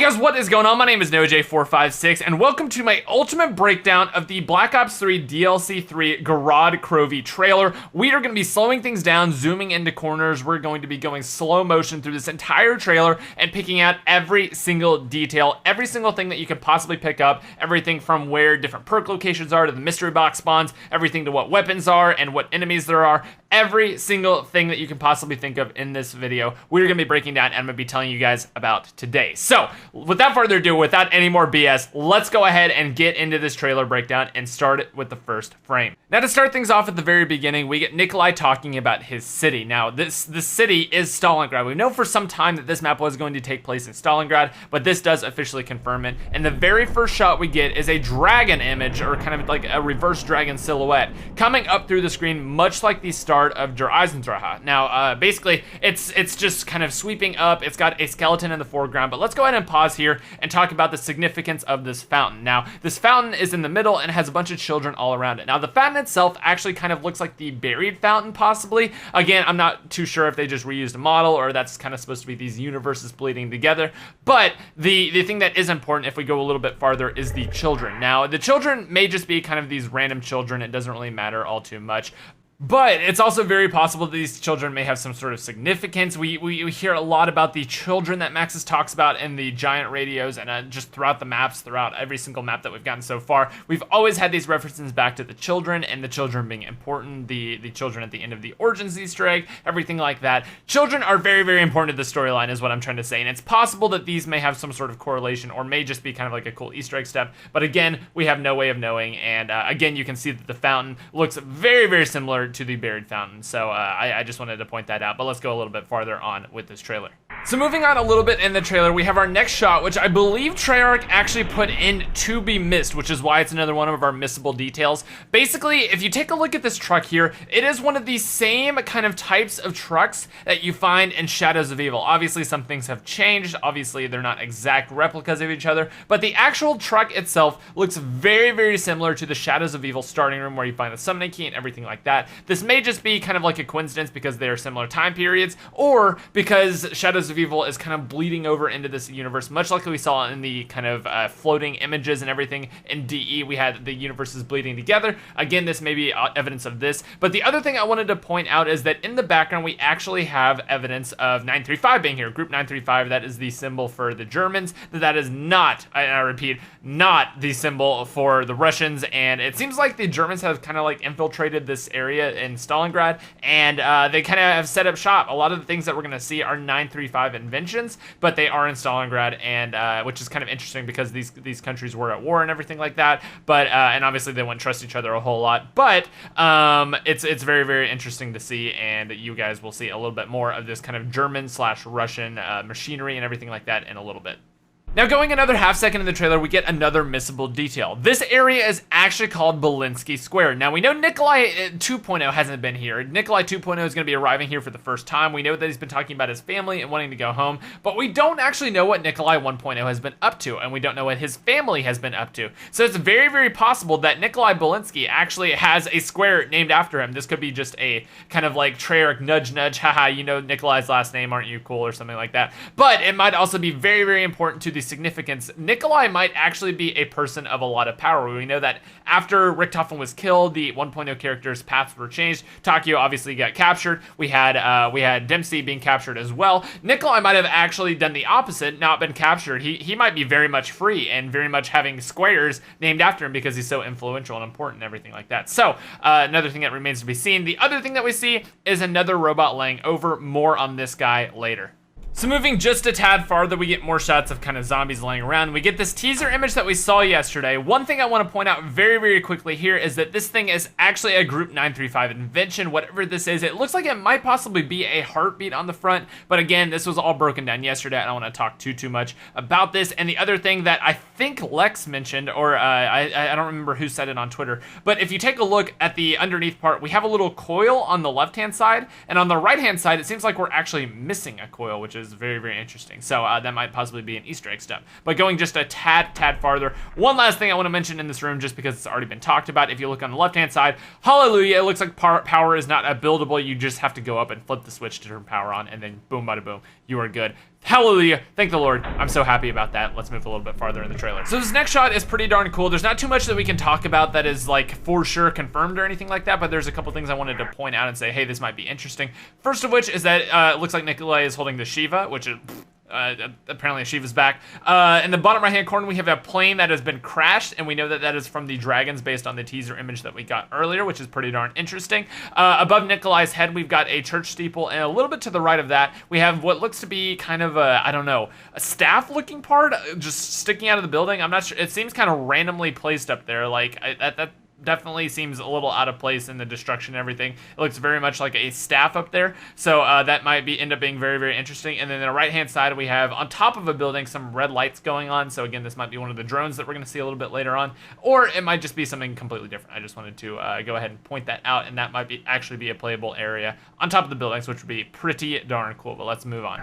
Hey guys, what is going on? My name is NoJ456, and welcome to my ultimate breakdown of the Black Ops 3 DLC 3 Gorod Krovi trailer. We are going to be slowing things down, zooming into corners. We're going to be going slow motion through this entire trailer and picking out every single detail, every single thing that you could possibly pick up, everything from where different perk locations are to the mystery box spawns, everything to what weapons are and what enemies there are. Every single thing that you can possibly think of in this video, we're going to be breaking down and I'm going to be telling you guys about today. So, without further ado, without any more BS, let's go ahead and get into this trailer breakdown and start it with the first frame. Now, to start things off at the very beginning, we get Nikolai talking about his city. Now, this city is Stalingrad. We know for some time that this map was going to take place in Stalingrad, but this does officially confirm it. And the very first shot we get is a dragon image, or kind of like a reverse dragon silhouette, coming up through the screen, much like the start of Der Eisendrache. Now, basically, it's just kind of sweeping up. It's got a skeleton in the foreground, but let's go ahead and pause here and talk about the significance of this fountain. Now, this fountain is in the middle and has a bunch of children all around it. Now, the fountain itself actually kind of looks like the buried fountain, possibly. Again, I'm not too sure if they just reused a model or that's kind of supposed to be these universes bleeding together, but the thing that is important if we go a little bit farther is the children. Now, the children may just be kind of these random children. It doesn't really matter all too much. But it's also very possible that these children may have some sort of significance. We hear a lot about the children that Maxis talks about in the giant radios and just throughout the maps, throughout every single map that we've gotten so far. We've always had these references back to the children and the children being important, the children at the end of the Origins Easter egg, everything like that. Children are very, very important to the storyline is what I'm trying to say. And it's possible that these may have some sort of correlation or may just be kind of like a cool Easter egg step. But again, we have no way of knowing. And again, you can see that the fountain looks very, very similar to the buried fountain, so I just wanted to point that out, but let's go a little bit farther on with this trailer. So moving on a little bit in the trailer, we have our next shot, which I believe Treyarch actually put in to be missed, which is why it's another one of our missable details. Basically, if you take a look at this truck here, it is one of the same kind of types of trucks that you find in Shadows of Evil. Obviously, some things have changed. Obviously, they're not exact replicas of each other, but the actual truck itself looks very, very similar to the Shadows of Evil starting room where you find the summoning key and everything like that. This may just be kind of like a coincidence because they are similar time periods, or because Shadows of Evil is kind of bleeding over into this universe, much like we saw in the kind of floating images and everything in DE. We had the universes bleeding together. Again, this may be evidence of this, but the other thing I wanted to point out is that in the background, we actually have evidence of 935 being here. Group 935, that is the symbol for the Germans. That is not, I repeat, not the symbol for the Russians, and it seems like the Germans have kind of like infiltrated this area in Stalingrad, and they kind of have set up shop. A lot of the things that we're going to see are 935 inventions, but they are in Stalingrad, and which is kind of interesting because these countries were at war and everything like that. But and obviously they wouldn't trust each other a whole lot. But it's very, very interesting to see, and you guys will see a little bit more of this kind of German/Russian machinery and everything like that in a little bit. Now, going another half second in the trailer, we get another missable detail. This area is actually called Belinsky Square. Now, we know Nikolai 2.0 hasn't been here. Nikolai 2.0 is going to be arriving here for the first time. We know that he's been talking about his family and wanting to go home, but we don't actually know what Nikolai 1.0 has been up to, and we don't know what his family has been up to. So it's very, very possible that Nikolai Belinsky actually has a square named after him. This could be just a kind of like Treyarch nudge, nudge, haha, you know Nikolai's last name, aren't you cool, or something like that. But it might also be very, very important to the significance. Nikolai might actually be a person of a lot of power. We know that after Richtofen was killed, the 1.0 characters' paths were changed. Takio obviously got captured. We had Dempsey being captured as well. Nikolai might have actually done the opposite, not been captured. He might be very much free and very much having squares named after him because he's so influential and important and everything like that. So another thing that remains to be seen. The other thing that we see is another robot laying over. More on this guy later. So moving just a tad farther, we get more shots of kind of zombies laying around. We get this teaser image that we saw yesterday. One thing I want to point out very, very quickly here is that this thing is actually a Group 935 invention. Whatever this is, it looks like it might possibly be a heartbeat on the front. But again, this was all broken down yesterday. I don't want to talk too much about this. And the other thing that I think Lex mentioned, or I don't remember who said it on Twitter, but if you take a look at the underneath part, we have a little coil on the left-hand side. And on the right-hand side, it seems like we're actually missing a coil, which is very, very interesting. So that might possibly be an Easter egg step. But going just a tad farther, one last thing I want to mention in this room, just because it's already been talked about. If you look on the left-hand side, hallelujah, it looks like power is not a buildable. You just have to go up and flip the switch to turn power on, and then boom, bada boom, you are good. Hallelujah, thank the Lord. I'm so happy about that. Let's move a little bit farther in the trailer. So this next shot is pretty darn cool. There's not too much that we can talk about that is like for sure confirmed or anything like that, but there's a couple things I wanted to point out and say, hey, this might be interesting. First of which is that it looks like Nikolai is holding the Shiva, which is apparently Shiva's back. In the bottom right-hand corner, we have a plane that has been crashed, and we know that that is from the dragons based on the teaser image that we got earlier, which is pretty darn interesting. Above Nikolai's head, we've got a church steeple, and a little bit to the right of that, we have what looks to be kind of a, I don't know, a staff-looking part just sticking out of the building. I'm not sure. It seems kind of randomly placed up there. Like, that definitely seems a little out of place in the destruction and everything. It looks very much like a staff up there, so that might end up being very, very interesting. And then on the right-hand side, we have on top of a building some red lights going on, so again, this might be one of the drones that we're going to see a little bit later on, or it might just be something completely different. I just wanted to go ahead and point that out, and that might actually be a playable area on top of the buildings, which would be pretty darn cool, but let's move on.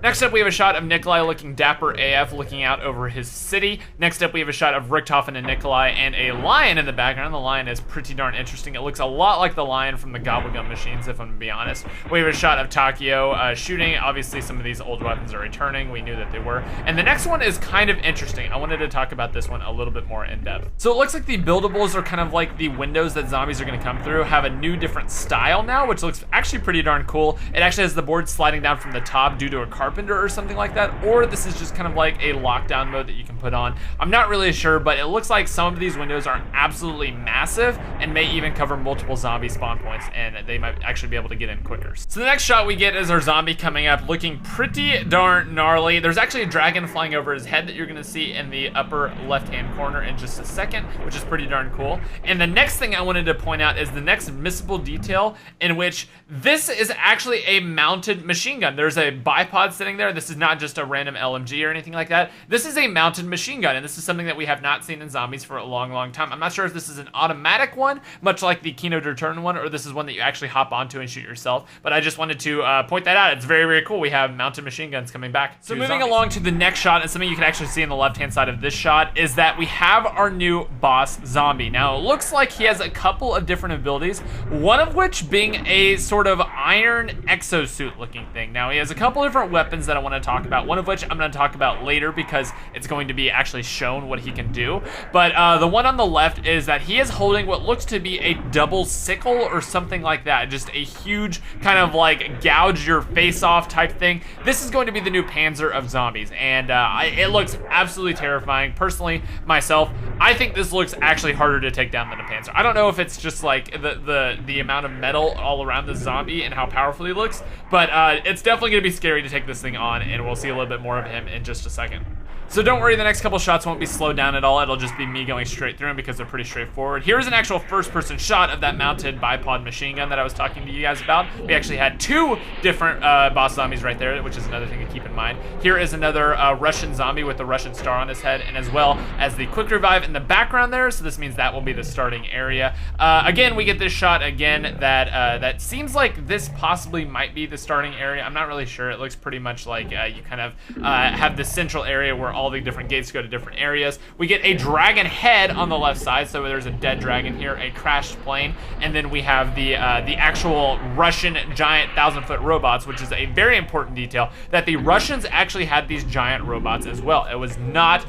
Next up, we have a shot of Nikolai looking dapper AF, looking out over his city. Next up, we have a shot of Richthofen and Nikolai and a lion in the background. The lion is pretty darn interesting. It looks a lot like the lion from the Gobblegum machines, if I'm gonna be honest. We have a shot of Takio shooting. Obviously, some of these old weapons are returning. We knew that they were. And the next one is kind of interesting. I wanted to talk about this one a little bit more in depth. So it looks like the buildables are kind of like the windows that zombies are gonna come through, have a new different style now, which looks actually pretty darn cool. It actually has the board sliding down from the top due to a carpenter or something like that, or this is just kind of like a lockdown mode that you can put on. I'm not really sure, but it looks like some of these windows are absolutely massive and may even cover multiple zombie spawn points, and they might actually be able to get in quicker. So the next shot we get is our zombie coming up, looking pretty darn gnarly. There's actually a dragon flying over his head that you're gonna see in the upper left-hand corner in just a second, which is pretty darn cool. And the next thing I wanted to point out is the next missable detail, in which this is actually a mounted machine gun. There's a bipod sitting there. This is not just a random LMG or anything like that. This is a mounted machine gun, and this is something that we have not seen in zombies for a long, long time. I'm not sure if this is an automatic one, much like the Kino der Turn one, or this is one that you actually hop onto and shoot yourself, but I just wanted to point that out. It's very, very cool. We have mounted machine guns coming back. So moving along to the next shot, and something you can actually see on the left-hand side of this shot, is that we have our new boss zombie. Now, it looks like he has a couple of different abilities, one of which being a sort of iron exosuit looking thing. Now, he has a couple different weapons that I want to talk about, one of which I'm going to talk about later because it's going to be actually shown what he can do. But the one on the left is that he is holding what looks to be a double sickle or something like that, just a huge kind of like gouge your face off type thing. This is going to be the new Panzer of zombies, and it looks absolutely terrifying. Personally, myself, I think this looks actually harder to take down than a Panzer. I don't know if it's just like the amount of metal all around the zombie and how powerful he looks, but it's definitely going to be scary to take this thing on, and we'll see a little bit more of him in just a second. So don't worry, the next couple shots won't be slowed down at all. It'll just be me going straight through them because they're pretty straightforward. Here's an actual first-person shot of that mounted bipod machine gun that I was talking to you guys about. We actually had two different boss zombies right there, which is another thing to keep in mind. Here is another Russian zombie with the Russian star on his head, and as well as the quick revive in the background there, so this means that will be the starting area. Again, we get this shot again that seems like this possibly might be the starting area. I'm not really sure. It looks pretty much like you kind of have the central area where all the different gates go to different areas. We get a dragon head on the left side, so there's a dead dragon here, a crashed plane, and then we have the actual Russian giant 1,000-foot robots, which is a very important detail, that the Russians actually had these giant robots as well. It was not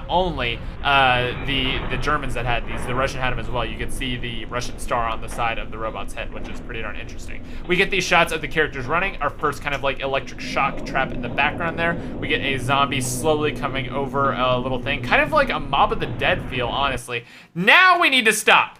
only the Germans that had these, the Russian had them as well. You could see the Russian star on the side of the robot's head, which is pretty darn interesting. We get these shots of the characters running, our first kind of like electric shock trap in the background there. We get a zombie slowly coming over a little thing, kind of like a Mob of the Dead feel, honestly. Now we need to stop.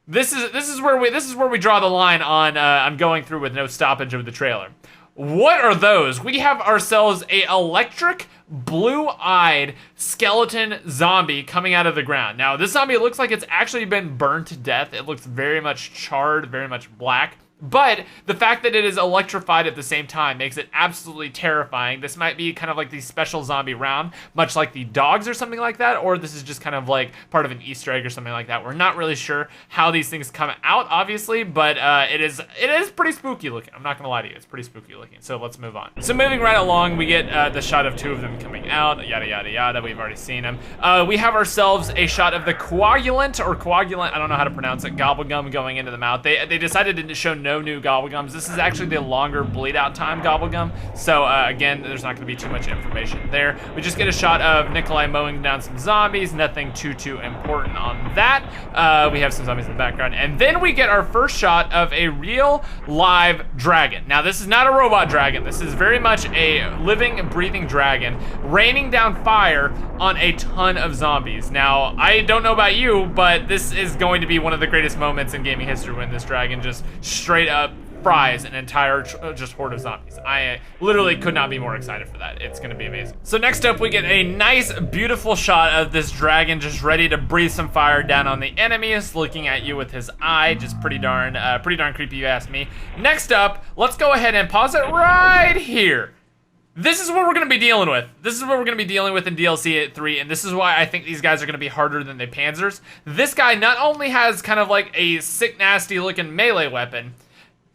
This is where we draw the line on I'm going through with no stoppage of the trailer. What are those? We have ourselves a electric, blue-eyed skeleton zombie coming out of the ground. Now, this zombie looks like it's actually been burned to death. It looks very much charred, very much black. But the fact that it is electrified at the same time makes it absolutely terrifying. This might be kind of like the special zombie round, much like the dogs or something like that, or this is just kind of like part of an Easter egg or something like that. We're not really sure how these things come out, obviously, but it is pretty spooky looking. I'm not gonna lie to you, it's pretty spooky looking. So let's move on. So moving right along, we get the shot of two of them coming out, yada yada yada. We've already seen them. We have ourselves a shot of the coagulant, I don't know how to pronounce it, gobblegum going into the mouth. They decided to show no no new gobblegums. This is actually the longer bleed out time gobblegum. So again, there's not gonna be too much information there. We just get a shot of Nikolai mowing down some zombies, nothing too important on that. We have some zombies in the background. And then we get our first shot of a real live dragon. Now this is not a robot dragon. This is very much a living, breathing dragon raining down fire on a ton of zombies. Now, I don't know about you, but this is going to be one of the greatest moments in gaming history when this dragon just straight up fries an entire just horde of zombies. I literally could not be more excited for that. It's gonna be amazing. So next up, we get a nice, beautiful shot of this dragon just ready to breathe some fire down on the enemies, looking at you with his eye. Just pretty darn creepy, you ask me. Next up, let's go ahead and pause it right here. This is what we're gonna be dealing with. This is what we're gonna be dealing with in DLC 3, and this is why I think these guys are gonna be harder than the Panzers. This guy not only has kind of like a sick, nasty looking melee weapon,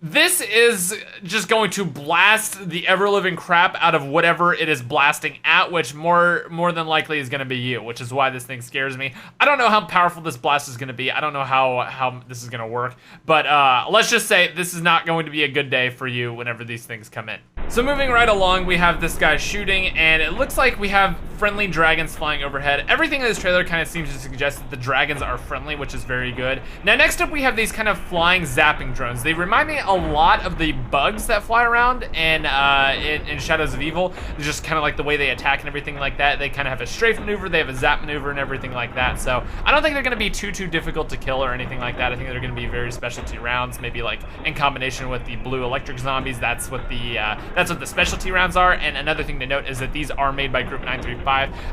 this is just going to blast the ever-living crap out of whatever it is blasting at, which more than likely is going to be you, which is why this thing scares me. I don't know how powerful this blast is going to be. I don't know how this is going to work, but let's just say this is not going to be a good day for you whenever these things come in. So moving right along, we have this guy shooting, and it looks like we have friendly dragons flying overhead. Everything in this trailer kind of seems to suggest that the dragons are friendly, which is very good. Now next up, we have these kind of flying zapping drones. They remind me a lot of the bugs that fly around in Shadows of Evil. It's just kind of like the way they attack and everything like that. They kind of have a strafe maneuver, they have a zap maneuver and everything like that. So I don't think they're going to be too difficult to kill or anything like that. I think they're going to be very specialty rounds, maybe like in combination with the blue electric zombies. That's what the specialty rounds are. And another thing to note is that these are made by Group 935.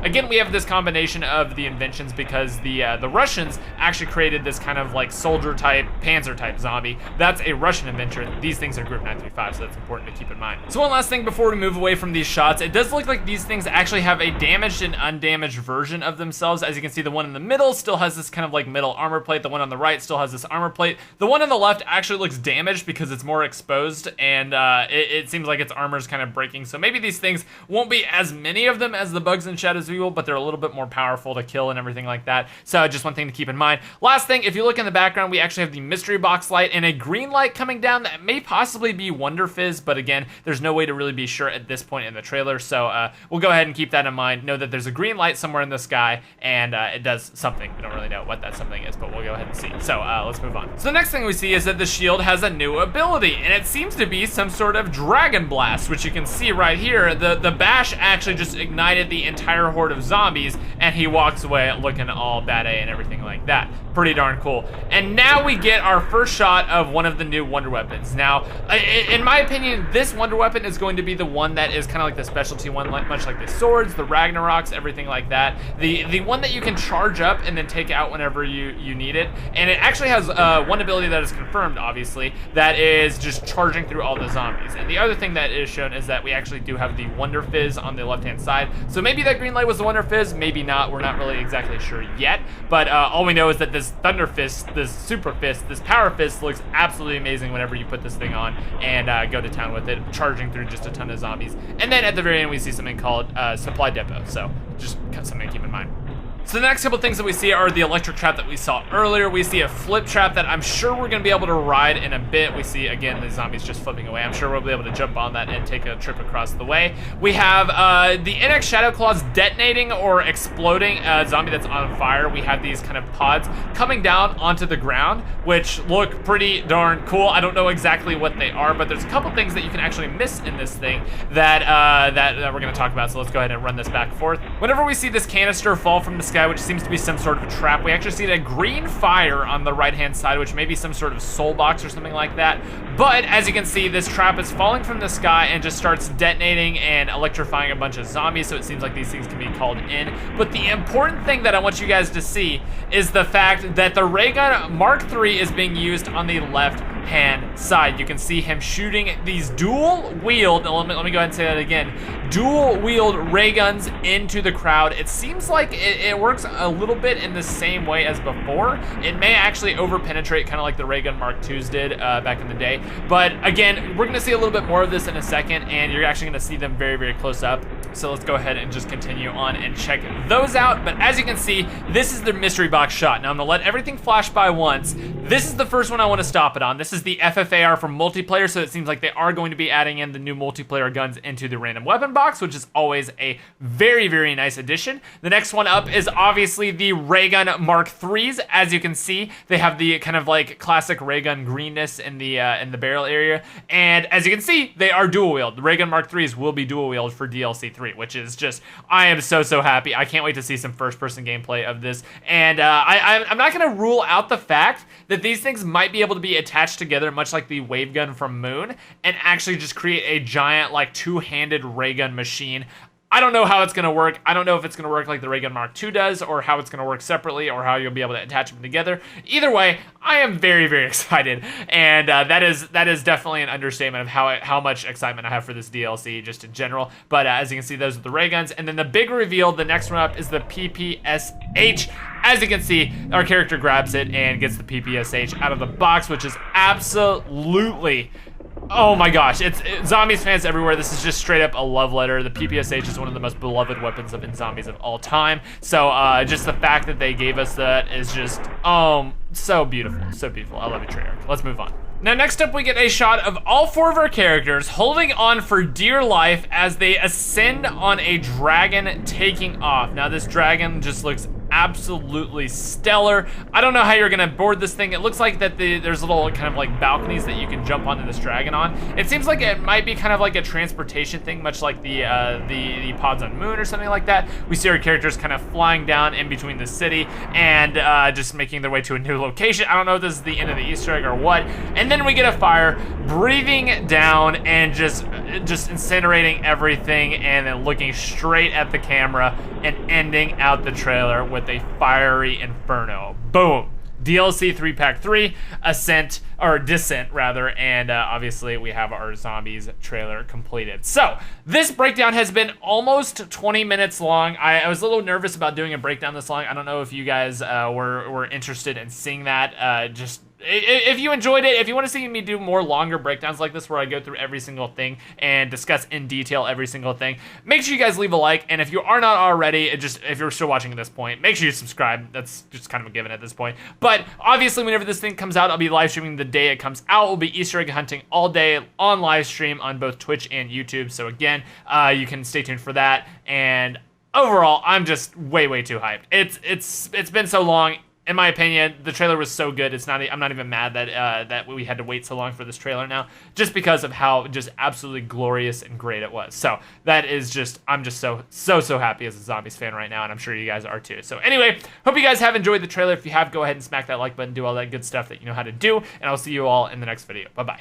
Again, we have this combination of the inventions because the Russians actually created this kind of like soldier type, panzer type zombie. That's a Russian invention. These things are Group 935, so that's important to keep in mind. So one last thing before we move away from these shots, it does look like these things actually have a damaged and undamaged version of themselves. As you can see, the one in the middle still has this kind of like middle armor plate. The one on the right still has this armor plate. The one on the left actually looks damaged because it's more exposed, and it seems like its armor is kind of breaking. So maybe these things won't be as many of them as the bugs in Shadows of Evil, but they're a little bit more powerful to kill and everything like that. So just one thing to keep in mind. Last thing, if you look in the background, we actually have the mystery box light and a green light coming down that may possibly be Wonder Fizz, but again, there's no way to really be sure at this point in the trailer. So we'll go ahead and keep that in mind. Know that there's a green light somewhere in the sky, and it does something. We don't really know what that something is, but we'll go ahead and see. So let's move on. So the next thing we see is that the shield has a new ability, and it seems to be some sort of dragon blast, which you can see right here. The bash actually just ignited the entire horde of zombies, and he walks away looking all bad A and everything like that. Pretty darn cool. And now we get our first shot of one of the new wonder weapons. Now, in my opinion, this wonder weapon is going to be the one that is kind of like the specialty one, much like the swords, the Ragnaroks, everything like that. The one that you can charge up and then take out whenever you need it. And it actually has one ability that is confirmed, obviously, that is just charging through all the zombies. And the other thing that is shown is that we actually do have the Wonder Fizz on the left-hand side. So maybe that green light was the Wonder Fizz, maybe not. We're not really exactly sure yet. But all we know is that this Thunder Fist, this Super Fist, this Power Fist looks absolutely amazing whenever you put this thing on and go to town with it, charging through just a ton of zombies. And then at the very end, we see something called Supply Depot. So just something to keep in mind. So the next couple things that we see are the electric trap that we saw earlier. We see a flip trap that I'm sure we're gonna be able to ride in a bit. We see, again, the zombies just flipping away. I'm sure we'll be able to jump on that and take a trip across the way. We have the NX Shadow Claws detonating or exploding a zombie that's on fire. We have these kind of pods coming down onto the ground, which look pretty darn cool. I don't know exactly what they are, but there's a couple things that you can actually miss in this thing that we're gonna talk about. So let's go ahead and run this back and forth. Whenever we see this canister fall from the sky, which seems to be some sort of a trap, we actually see a green fire on the right-hand side, which may be some sort of soul box or something like that. But as you can see, this trap is falling from the sky and just starts detonating and electrifying a bunch of zombies, so it seems like these things can be called in. But the important thing that I want you guys to see is the fact that the ray gun Mark III is being used on the left-hand side. You can see him shooting these dual-wield, let me go ahead and say that again, dual-wield ray guns into the crowd. It seems like it works a little bit in the same way as before. It may actually over-penetrate, kind of like the ray gun Mark IIs did back in the day. But again, we're gonna see a little bit more of this in a second, and you're actually gonna see them very, very close up. So let's go ahead and just continue on and check those out. But as you can see, this is the mystery box shot. Now I'm gonna let everything flash by once. this is the first one I want to stop it on. This is the FFAR for multiplayer, so it seems like they are going to be adding in the new multiplayer guns into the random weapon box, which is always a very, very nice addition. The next one up is obviously the ray gun Mark IIIs. As you can see, they have the kind of like classic ray gun greenness in the barrel area, and as you can see, they are dual wield. The ray gun Mark IIIs will be dual wield for DLC 3, which is just, I am so happy. I can't wait to see some first-person gameplay of this, and I'm not going to rule out the fact that these things might be able to be attached together, much like the wave gun from Moon, and actually just create a giant, like, two-handed ray gun machine. I don't know how it's going to work. I don't know if it's going to work like the ray gun Mark II does, or how it's going to work separately, or how you'll be able to attach them together. Either way, I am very, very excited, and that is definitely an understatement of how much excitement I have for this DLC just in general. But as you can see, those are the ray guns, and then the big reveal, the next one up, is the PPSH. As you can see, our character grabs it and gets the PPSH out of the box, which is absolutely... Oh my gosh, it's Zombies fans everywhere. This is just straight up a love letter. The PPSH is one of the most beloved weapons of in Zombies of all time. So just the fact that they gave us that is just, so beautiful, so beautiful. I love you, Treyarch. Let's move on. Now, next up, we get a shot of all four of our characters holding on for dear life as they ascend on a dragon taking off. Now, this dragon just looks absolutely stellar. I don't know how you're gonna board this thing. It looks like that there's little kind of like balconies that you can jump onto this dragon on. It seems like it might be kind of like a transportation thing, much like the pods on Moon or something like that. We see our characters kind of flying down in between the city and just making their way to a new location. I don't know if this is the end of the Easter egg or what. And then we get a fire breathing down and just incinerating everything, and then looking straight at the camera and ending out the trailer with a fiery inferno. Boom. DLC 3 Pack 3, Descent rather, and obviously we have our Zombies trailer completed. So, this breakdown has been almost 20 minutes long. I was a little nervous about doing a breakdown this long. I don't know if you guys were interested in seeing that. If you enjoyed it, if you want to see me do more longer breakdowns like this where I go through every single thing and discuss in detail every single thing, make sure you guys leave a like, and if you are not already, if you're still watching at this point, make sure you subscribe. That's just kind of a given at this point. But obviously, whenever this thing comes out, I'll be live streaming the day it comes out. We'll be Easter egg hunting all day on live stream on both Twitch and YouTube. So again, you can stay tuned for that. And overall, I'm just way too hyped. It's been so long. In my opinion, the trailer was so good. I'm not even mad that we had to wait so long for this trailer now, just because of how just absolutely glorious and great it was. So that is just, I'm just so happy as a Zombies fan right now, and I'm sure you guys are too. So anyway, hope you guys have enjoyed the trailer. If you have, go ahead and smack that like button, do all that good stuff that you know how to do, and I'll see you all in the next video. Bye-bye.